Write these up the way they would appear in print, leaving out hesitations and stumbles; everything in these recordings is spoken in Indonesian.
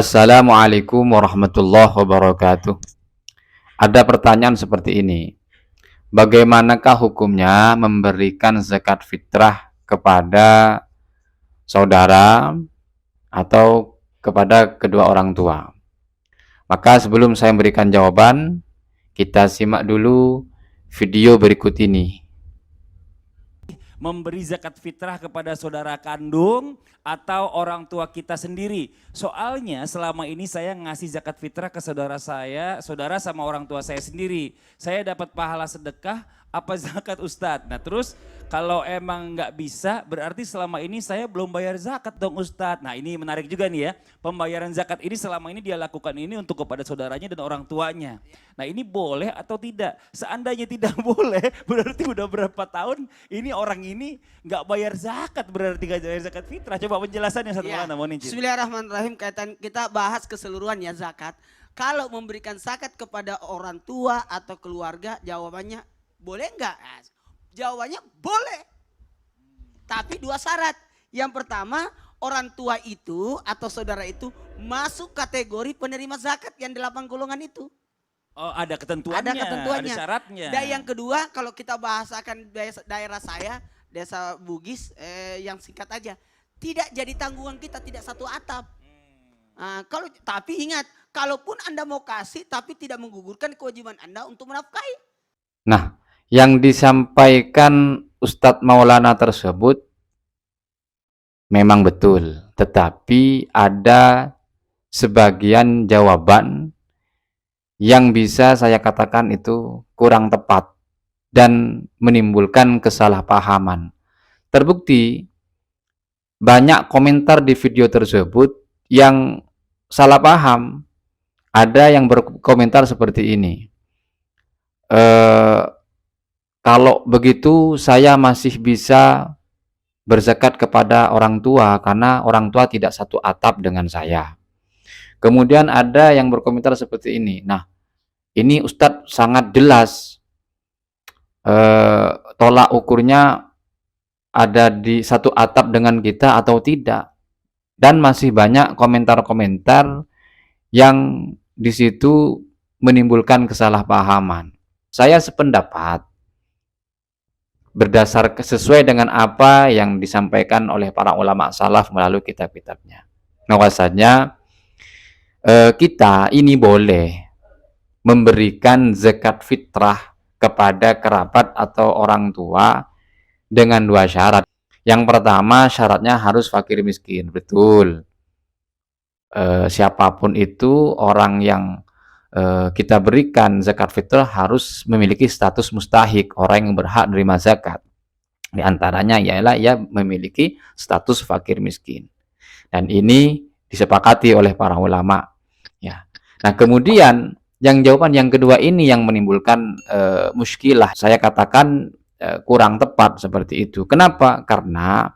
Assalamualaikum warahmatullahi wabarakatuh. Ada pertanyaan seperti ini. Bagaimanakah hukumnya memberikan zakat fitrah kepada saudara atau kepada kedua orang tua? Maka sebelum saya memberikan jawaban, kita simak dulu video berikut ini. Memberi zakat fitrah kepada saudara kandung atau orang tua kita sendiri. Soalnya selama ini saya ngasih zakat fitrah ke saudara sama orang tua saya sendiri. Saya dapat pahala sedekah apa zakat Ustadz. Nah terus kalau emang nggak bisa berarti selama ini saya belum bayar zakat dong Ustadz. Nah ini menarik juga nih ya. Pembayaran zakat ini selama ini dia lakukan ini untuk kepada saudaranya dan orang tuanya. Nah ini boleh atau tidak? Seandainya tidak boleh berarti udah berapa tahun ini orang ini nggak bayar zakat, berarti nggak bayar zakat fitrah. Coba penjelasannya satu mana mau nih? Bismillahirrahmanirrahim, kaitan kita bahas keseluruhan ya zakat. Kalau memberikan zakat kepada orang tua atau keluarga, jawabannya boleh nggak? Jawabannya boleh. Tapi dua syarat. Yang pertama, orang tua itu atau saudara itu masuk kategori penerima zakat yang 8 golongan itu. Oh ada ketentuannya, ada ketentuannya, ada syaratnya. Dan yang kedua kalau kita bahasakan daerah saya, desa Bugis, yang singkat aja, tidak jadi tanggungan kita, tidak satu atap. Nah, tapi ingat, kalaupun Anda mau kasih tapi tidak menggugurkan kewajiban Anda untuk menafkahi. Nah, yang disampaikan Ustadz Maulana tersebut memang betul, tetapi ada sebagian jawaban yang bisa saya katakan itu kurang tepat dan menimbulkan kesalahpahaman. Terbukti banyak komentar di video tersebut yang salah paham. Ada yang berkomentar seperti ini. Kalau begitu saya masih bisa berzakat kepada orang tua karena orang tua tidak satu atap dengan saya. Kemudian ada yang berkomentar seperti ini. Nah, ini Ustadz sangat jelas tolak ukurnya ada di satu atap dengan kita atau tidak. Dan masih banyak komentar-komentar yang di situ menimbulkan kesalahpahaman. Saya sependapat sesuai dengan apa yang disampaikan oleh para ulama salaf melalui kitab-kitabnya. Bahwasanya kita ini boleh memberikan zakat fitrah kepada kerabat atau orang tua dengan dua syarat. Yang pertama syaratnya harus fakir miskin, betul. Siapapun itu orang yang kita berikan zakat fitrah harus memiliki status mustahik, orang yang berhak menerima zakat. Di antaranya ialah ia memiliki status fakir miskin. Dan ini disepakati oleh para ulama. Ya. Nah kemudian jawaban yang kedua ini yang menimbulkan muskilah. Saya katakan kurang tepat seperti itu. Kenapa? Karena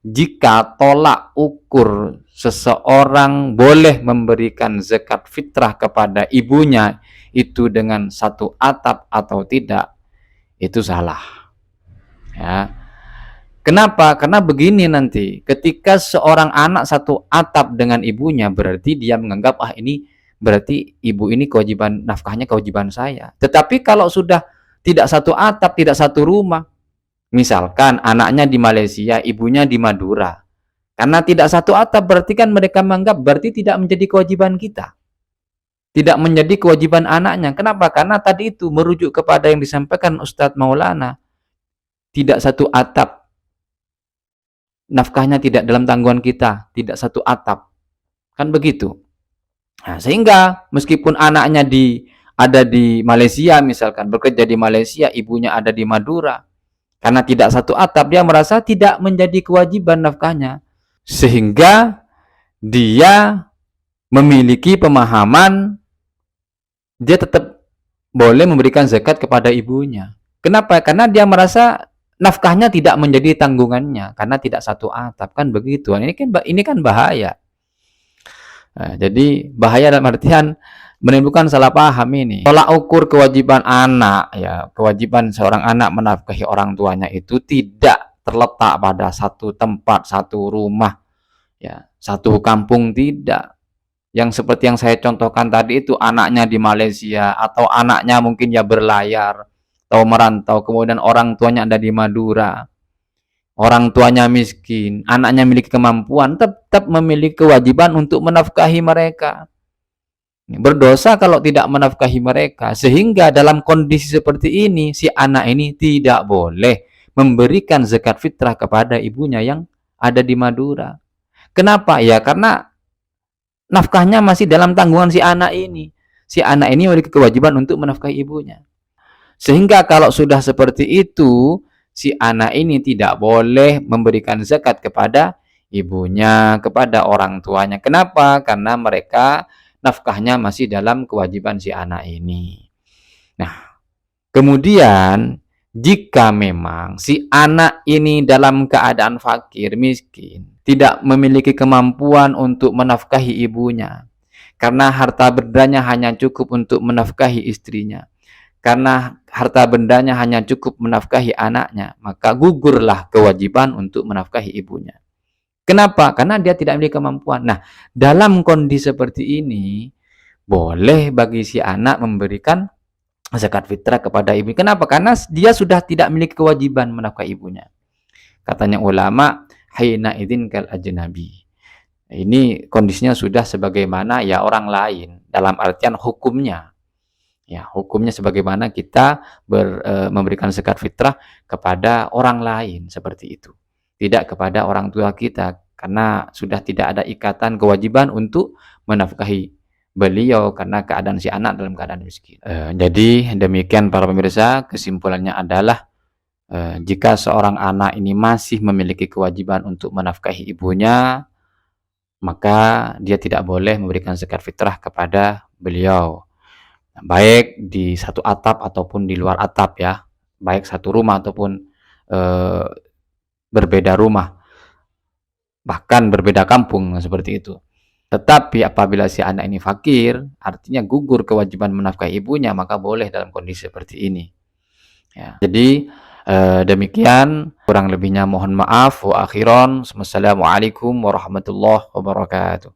jika tolak ukur seseorang boleh memberikan zakat fitrah kepada ibunya itu dengan satu atap atau tidak, itu salah. Ya. Kenapa? Karena begini nanti, ketika seorang anak satu atap dengan ibunya, berarti dia menganggap ini berarti ibu ini kewajiban nafkahnya kewajiban saya. Tetapi kalau sudah tidak satu atap, tidak satu rumah, misalkan anaknya di Malaysia, ibunya di Madura, karena tidak satu atap berarti kan mereka menganggap berarti tidak menjadi kewajiban kita, tidak menjadi kewajiban anaknya. Kenapa? Karena tadi itu merujuk kepada yang disampaikan Ustadz Maulana, tidak satu atap, nafkahnya tidak dalam tanggungan kita, tidak satu atap, kan begitu. Nah, sehingga meskipun anaknya ada di Malaysia, misalkan bekerja di Malaysia, ibunya ada di Madura, karena tidak satu atap dia merasa tidak menjadi kewajiban nafkahnya, sehingga dia memiliki pemahaman dia tetap boleh memberikan zakat kepada ibunya. Kenapa? Karena dia merasa nafkahnya tidak menjadi tanggungannya karena tidak satu atap, kan begitu. Ini kan bahaya. Nah, jadi bahaya dalam artian menimbulkan salah paham ini. Tolak ukur kewajiban anak, ya, kewajiban seorang anak menafkahi orang tuanya itu tidak terletak pada satu tempat, satu rumah, ya, satu kampung, tidak. yang seperti yang saya contohkan tadi itu, anaknya di Malaysia atau anaknya mungkin ya berlayar atau merantau, kemudian orang tuanya ada di Madura, orang tuanya miskin, anaknya memiliki kemampuan, tetap memiliki kewajiban untuk menafkahi mereka. Berdosa kalau tidak menafkahi mereka, sehingga dalam kondisi seperti ini si anak ini tidak boleh memberikan zakat fitrah kepada ibunya yang ada di Madura. Kenapa? Ya karena nafkahnya masih dalam tanggungan si anak ini. Si anak ini memiliki kewajiban untuk menafkahi ibunya. Sehingga kalau sudah seperti itu, si anak ini tidak boleh memberikan zakat kepada ibunya, kepada orang tuanya. Kenapa? Karena mereka nafkahnya masih dalam kewajiban si anak ini. Nah, kemudian jika memang si anak ini dalam keadaan fakir, miskin, tidak memiliki kemampuan untuk menafkahi ibunya, karena harta bendanya hanya cukup untuk menafkahi istrinya, karena harta bendanya hanya cukup menafkahi anaknya, maka gugurlah kewajiban untuk menafkahi ibunya. Kenapa? Karena dia tidak memiliki kemampuan. Nah, dalam kondisi seperti ini, boleh bagi si anak memberikan zakat fitrah kepada ibu. Kenapa? Karena dia sudah tidak memiliki kewajiban menafkahi ibunya. Katanya ulama, haina idzin kal ajnabi. Ini kondisinya sudah sebagaimana ya orang lain, dalam artian hukumnya. Ya, hukumnya sebagaimana kita memberikan zakat fitrah kepada orang lain seperti itu. Tidak kepada orang tua kita, karena sudah tidak ada ikatan kewajiban untuk menafkahi beliau karena keadaan si anak dalam keadaan miskin. Jadi demikian para pemirsa, kesimpulannya adalah jika seorang anak ini masih memiliki kewajiban untuk menafkahi ibunya, maka dia tidak boleh memberikan zakat fitrah kepada beliau. Baik di satu atap ataupun di luar atap ya, baik satu rumah ataupun berbeda rumah, bahkan berbeda kampung seperti itu. Tetapi apabila si anak ini fakir, artinya gugur kewajiban menafkahi ibunya, maka boleh dalam kondisi seperti ini. Ya. Jadi demikian, kurang lebihnya mohon maaf. Wa akhiran, wassalamualaikum warahmatullahi wabarakatuh.